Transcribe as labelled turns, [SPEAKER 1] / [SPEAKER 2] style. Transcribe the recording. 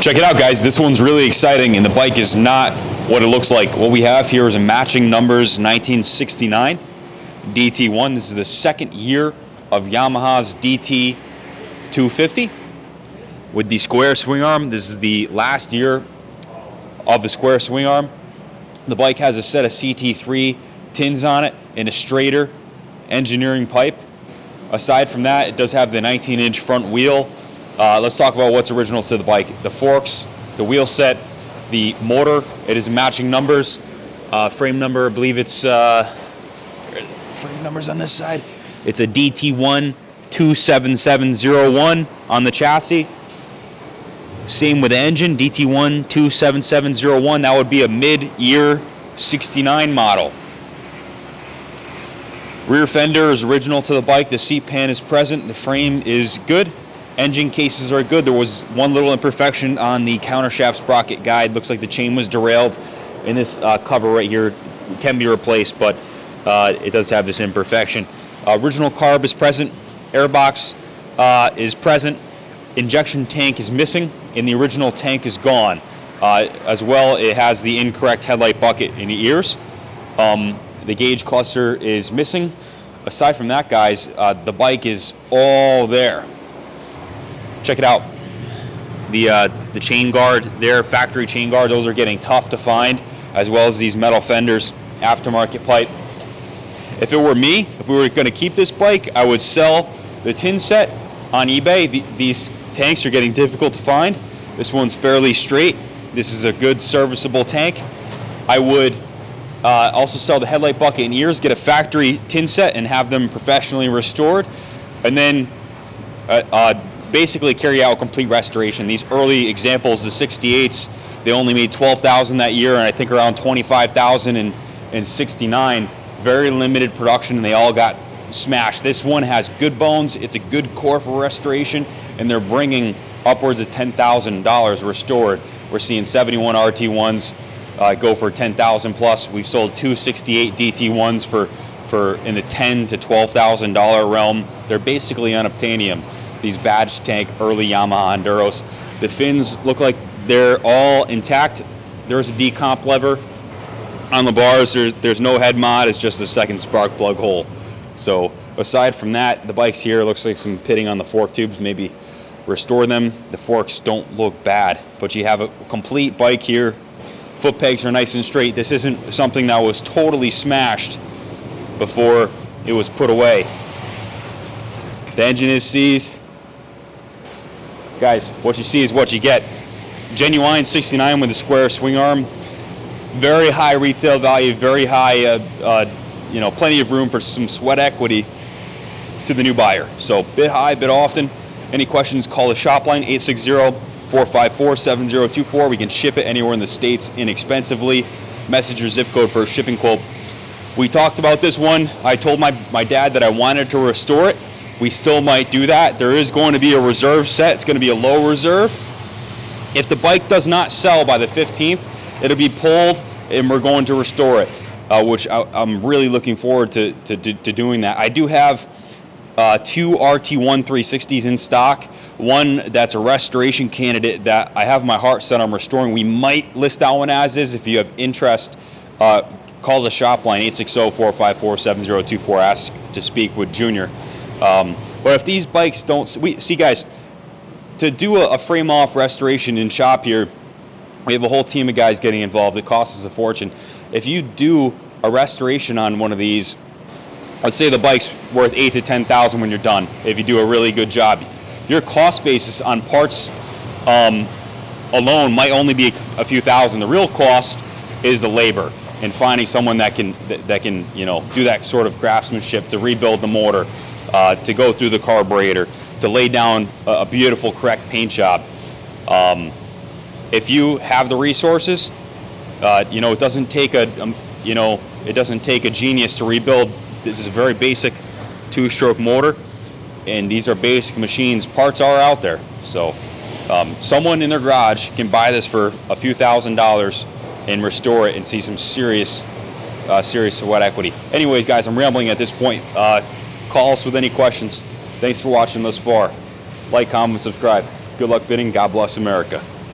[SPEAKER 1] Check it out, guys. This one's really exciting, and the bike is not what it looks like. What we have here is a matching numbers 1969 DT1. This is the second year of Yamaha's DT250 with the square swing arm. This is the last year of the square swing arm. The bike has a set of CT3 tins on it and a straighter engineering pipe. Aside from that, it does have the 19-inch front wheel. Let's talk about what's original to the bike. The forks, the wheel set, the motor. It is matching numbers. Frame number, I believe it's frame numbers on this side. It's a DT1 27701 on the chassis. Same with the engine, DT1 27701. That would be a mid-year 69 model. Rear fender is original to the bike. The seat pan is present. The frame is good. Engine cases are good. There was one little imperfection on the countershaft sprocket guide. Looks like the chain was derailed. And this cover right here can be replaced, but it does have this imperfection. Original carb is present. Airbox is present. Injection tank is missing, and the original tank is gone. As well, it has the incorrect headlight bucket in the ears. The gauge cluster is missing. Aside from that, guys, the bike is all there. Check it out. The chain guard there, factory chain guard, those are getting tough to find, as well as these metal fenders, aftermarket pipe. If it were me, if we were going to keep this bike, I would sell the tin set on eBay. These tanks are getting difficult to find. This one's fairly straight. This is a good serviceable tank. I would also sell the headlight bucket and ears, get a factory tin set and have them professionally restored, and then basically carry out complete restoration. These early examples, the 68s, they only made 12,000 that year, and I think around 25,000 in 69. Very limited production, and they all got smashed. This one has good bones. It's a good core for restoration, and they're bringing upwards of $10,000 restored. We're seeing 71 RT1s go for 10,000 plus. We've sold 268 DT1s for in the $10,000 to $12,000 realm. They're basically unobtainium. These badge tank early Yamaha Enduros. The fins look like they're all intact. There's a decomp lever on the bars. There's no head mod. It's just a second spark plug hole. So aside from that, the bike's here. Looks like some pitting on the fork tubes. Maybe restore them. The forks don't look bad, but you have a complete bike here. Foot pegs are nice and straight. This isn't something that was totally smashed before it was put away. The engine is seized. Guys, what you see is what you get. Genuine 69 with a square swing arm. Very high retail value, very high, plenty of room for some sweat equity to the new buyer. So bit high, bit often. Any questions, call the shop line, 860-454-7024. We can ship it anywhere in the States inexpensively. Message your zip code for a shipping quote. We talked about this one. I told my dad that I wanted to restore it. We still might do that. There is going to be a reserve set. It's going to be a low reserve. If the bike does not sell by the 15th, it'll be pulled and we're going to restore it, which I'm really looking forward to doing that. I do have two RT1 360s in stock. One that's a restoration candidate that I have my heart set on restoring. We might list that one as is. If you have interest, call the shop line, 860-454-7024. Ask to speak with Junior. But if these bikes don't, see guys, to do a frame off restoration in shop here, we have a whole team of guys getting involved. It costs us a fortune. If you do a restoration on one of these, let's say the bike's worth $8,000 to $10,000 when you're done. If you do a really good job, your cost basis on parts alone might only be a few thousand. The real cost is the labor and finding someone that can do that sort of craftsmanship to rebuild the motor, to go through the carburetor, to lay down a beautiful, correct paint job. If you have the resources, it doesn't take a genius to rebuild. This is a very basic two-stroke motor, and these are basic machines. Parts are out there, so someone in their garage can buy this for a few $1,000s and restore it and see some serious sweat equity. Anyways, guys, I'm rambling at this point. Call us with any questions. Thanks for watching thus far. Like, comment, subscribe. Good luck bidding. God bless America.